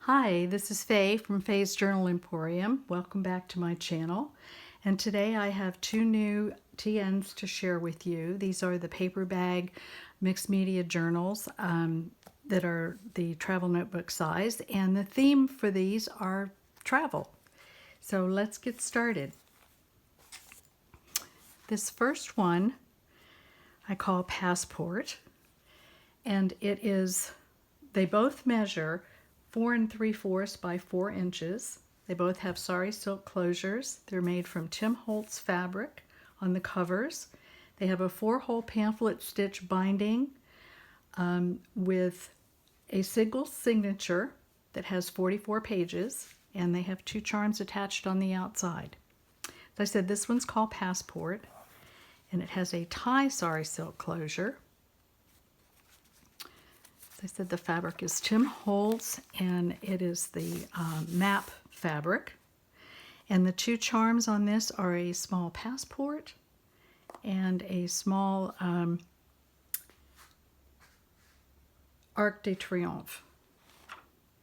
Hi, this is Faye from Faye's Journal Emporium. Welcome back to my channel. And today I have two new TNs to share with you. These are the paper bag mixed media journals that are the travel notebook size. And the theme for these are travel. So let's get started. This first one I call Passport. And they both measure 4 3/4 by 4 inches. They both have sari silk closures. They're made from Tim Holtz fabric on the covers. They have a 4-hole pamphlet stitch binding with a single signature that has 44 pages, and they have 2 charms attached on the outside. As I said, this one's called Passport, and it has a tie sari silk closure. As I said, the fabric is Tim Holtz, and it is the map fabric. And the 2 charms on this are a small passport and a small Arc de Triomphe,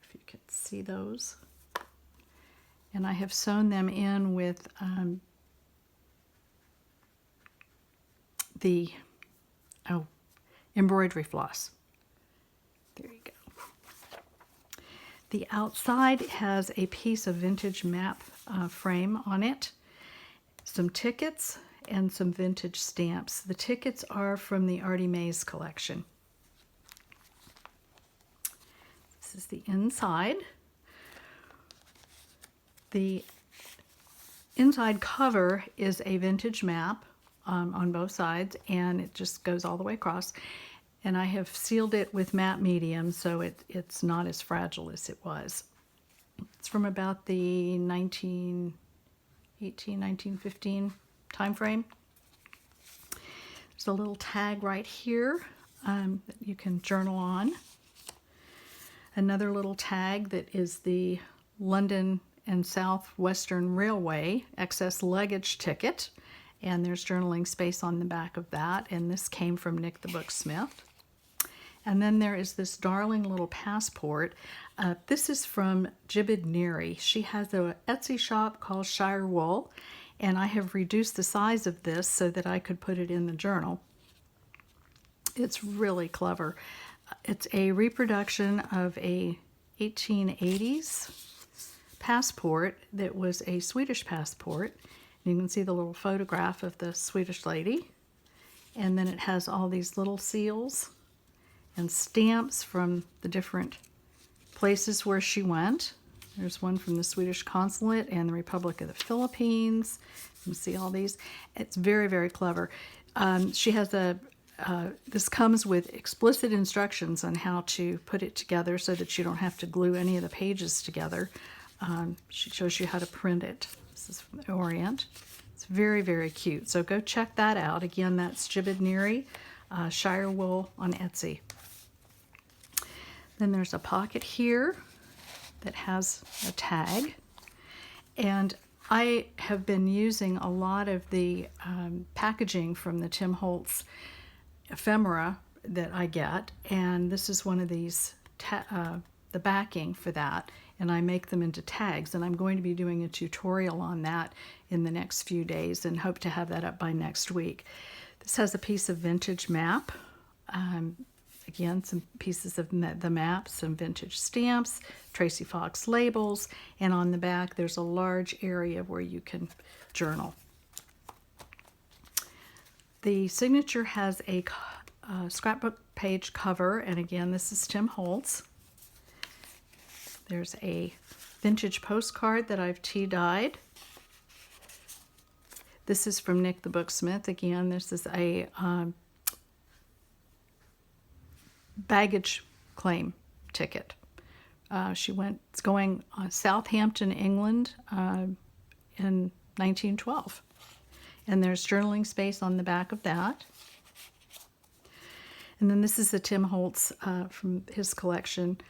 if you can see those. And I have sewn them in with the embroidery floss. There you go. The outside has a piece of vintage map frame on it, some tickets, and some vintage stamps. The tickets are from the Artie Mays collection. This is the inside. The inside cover is a vintage map on both sides, and it just goes all the way across. And I have sealed it with matte medium, so it's not as fragile as it was. It's from about the 1918, 1915 time frame. There's a little tag right here that you can journal on. Another little tag that is the London and South Western Railway excess luggage ticket. And there's journaling space on the back of that. And this came from Nick the Booksmith. And then there is this darling little passport. This is from Jibbid Neary. She has an Etsy shop called Shire Wool, and I have reduced the size of this so that I could put it in the journal. It's really clever. It's a reproduction of a 1880s passport that was a Swedish passport. And you can see the little photograph of the Swedish lady. And then it has all these little seals and stamps from the different places where she went. There's one from the Swedish consulate and the Republic of the Philippines. You can see all these. It's very, very clever. She has this comes with explicit instructions on how to put it together so that you don't have to glue any of the pages together. She shows you how to print it. This is from the Orient. It's very, very cute. So go check that out. Again, that's Jibbid Neary, Shire Wool on Etsy. Then there's a pocket here that has a tag. And I have been using a lot of the packaging from the Tim Holtz ephemera that I get. And this is one of these, the backing for that. And I make them into tags. And I'm going to be doing a tutorial on that in the next few days and hope to have that up by next week. This has a piece of vintage map. Again, some pieces of the map, some vintage stamps, Tracy Fox labels, and on the back there's a large area where you can journal. The signature has a scrapbook page cover, and again, this is Tim Holtz. There's a vintage postcard that I've tea-dyed. This is from Nick the Booksmith. Again, this is a baggage claim ticket. It's going Southampton, England in 1912. And there's journaling space on the back of that. And then this is the Tim Holtz from his collection,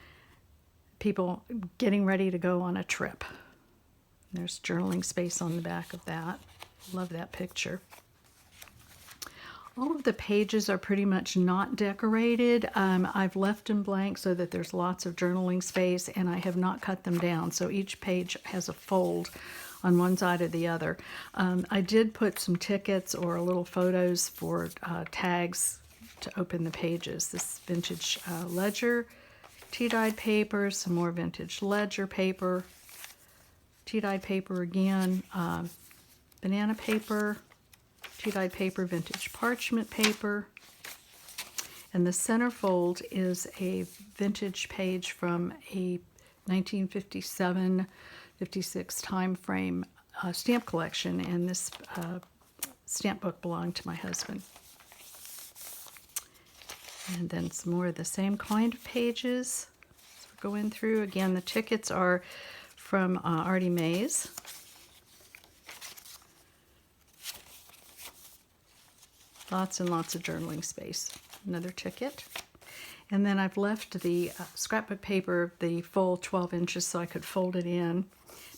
people getting ready to go on a trip. There's journaling space on the back of that. Love that picture. All of the pages are pretty much not decorated. I've left them blank so that there's lots of journaling space, and I have not cut them down. So each page has a fold on one side or the other. I did put some tickets or little photos for tags to open the pages. This vintage ledger, tea-dyed paper, some more vintage ledger paper, tea-dyed paper again, banana paper, tea-dyed paper, vintage parchment paper, and the centerfold is a vintage page from a 1957-56 time frame stamp collection, and this stamp book belonged to my husband. And then some more of the same kind of pages. So we're going through. Again, the tickets are from Artie Mays. Lots and lots of journaling space. Another ticket. And then I've left the scrapbook paper, the full 12 inches, so I could fold it in.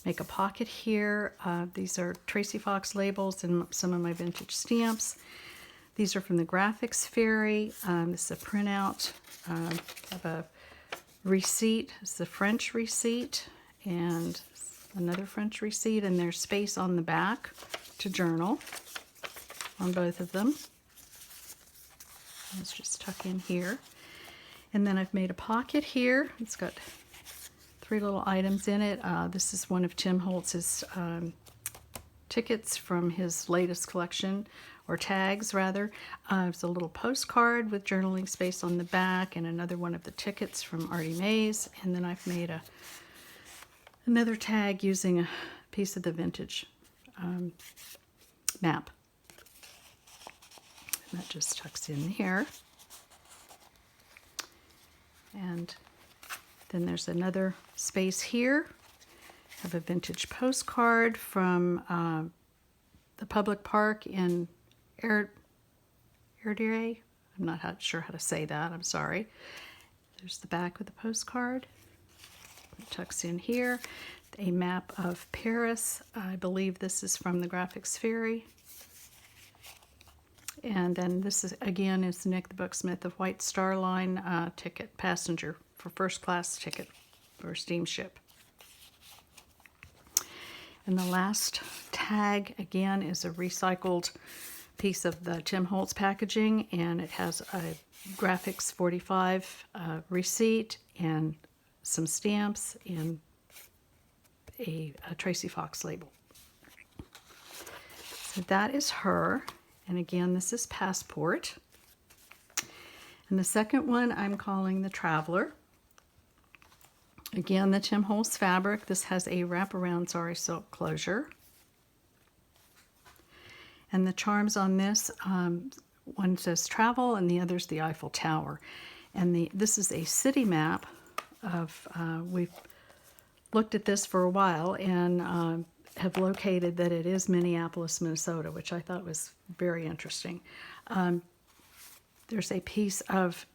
Make a pocket here. These are Tracy Fox labels and some of my vintage stamps. These are from the Graphics Fairy. This is a printout of a receipt. It's the French receipt and another French receipt, and there's space on the back to journal on both of them. Let's just tuck in here. And then I've made a pocket here. It's got 3 little items in it. This is one of Tim Holtz's tickets from his latest collection, or tags rather. It's a little postcard with journaling space on the back, and another one of the tickets from Artie Mays. And then I've made another tag using a piece of the vintage map. And that just tucks in here. And then there's another space here. I have a vintage postcard from the public park in Airdrie. I'm not sure how to say that, I'm sorry. There's the back of the postcard. It tucks in here. A map of Paris. I believe this is from the Graphics Fairy. And then this is, again, is Nick the Booksmith of White Star Line ticket, passenger for first class ticket for a steamship. And the last tag, again, is a recycled piece of the Tim Holtz packaging, and it has a Graphics 45 receipt and some stamps and a Tracy Fox label. So that is her. And again, this is Passport. And the second one I'm calling the Traveler. Again, the Tim Holtz fabric. This has a wraparound sari silk closure. And the charms on this, one says travel and the other's the Eiffel Tower. And this is a city map of, we've looked at this for a while and have located that it is Minneapolis, Minnesota, which I thought was very interesting. There's a piece of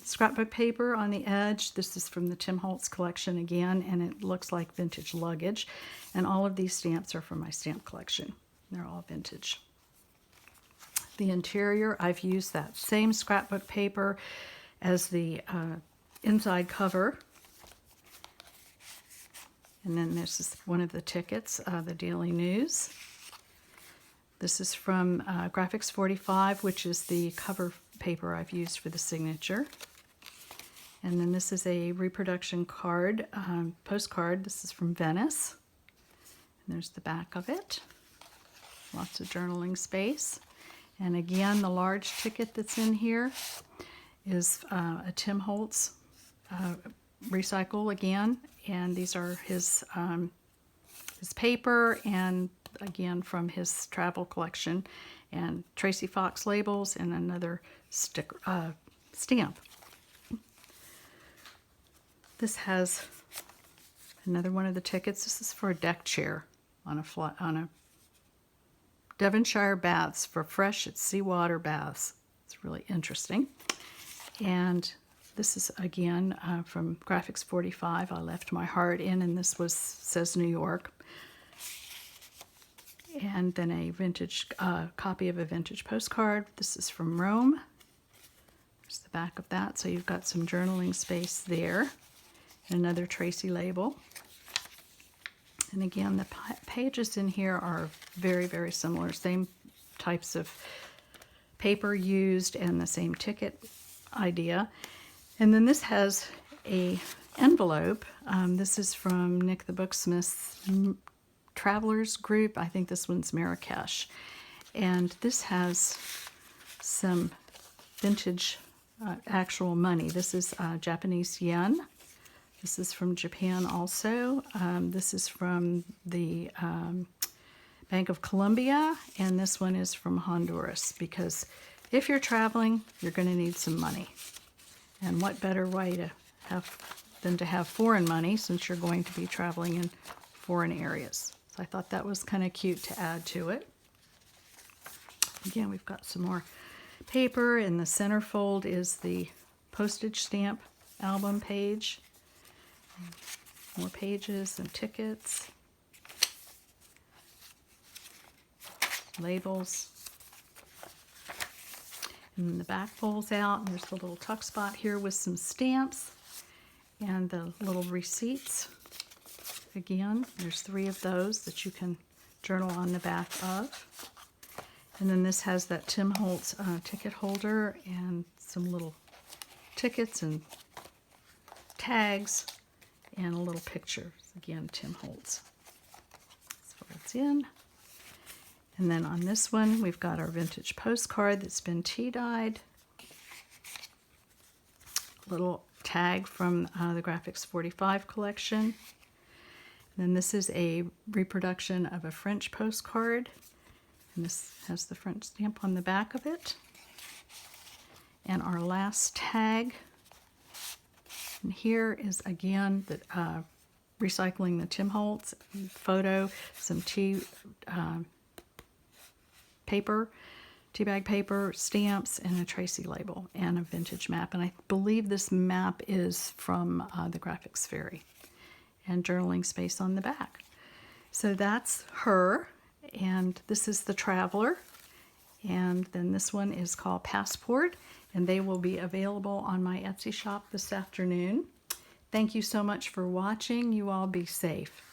scrapbook paper on the edge. This is from the Tim Holtz collection again, and it looks like vintage luggage. And all of these stamps are from my stamp collection. They're all vintage. The interior, I've used that same scrapbook paper as the inside cover. And then this is one of the tickets, the Daily News. This is from Graphics 45, which is the cover paper I've used for the signature. And then this is a reproduction card, postcard. This is from Venice. And there's the back of it. Lots of journaling space. And again, the large ticket that's in here is a Tim Holtz recycle again. And these are his paper, and again from his travel collection, and Tracy Fox labels, and another stamp. This has another one of the tickets. This is for a deck chair on a Devonshire baths for fresh at seawater baths. It's really interesting. And this is again from Graphics 45. I left my heart in, and this says New York. and then a vintage copy of a vintage postcard. This is from Rome. There's the back of that, so you've got some journaling space there. Another Tracy label. And again, the pages in here are very, very similar. Same types of paper used and the same ticket idea. And then this has a envelope. This is from Nick the Booksmith's Travelers group. I think this one's Marrakesh. And this has some vintage actual money. This is Japanese yen. This is from Japan also. This is from the Bank of Colombia, and this one is from Honduras, because if you're traveling, you're going to need some money. And what better way to have than to have foreign money, since you're going to be traveling in foreign areas. So I thought that was kind of cute to add to it. Again, we've got some more paper. In the centerfold is the postage stamp album page. More pages and tickets. Labels. And then the back folds out, and there's the little tuck spot here with some stamps and the little receipts. Again, there's 3 of those that you can journal on the back of. And then this has that Tim Holtz ticket holder and some little tickets and tags and a little picture. Again, Tim Holtz. This folds in. And then on this one, we've got our vintage postcard that's been tea-dyed. Little tag from the Graphics 45 collection. And then this is a reproduction of a French postcard. And this has the French stamp on the back of it. And our last tag. And here is again the recycling the Tim Holtz photo, some paper, tea bag paper, stamps, and a Tracy label, and a vintage map. And I believe this map is from the Graphics Fairy. And journaling space on the back. So that's her, and this is the Traveler. And then this one is called Passport, and they will be available on my Etsy shop this afternoon. Thank you so much for watching. You all be safe.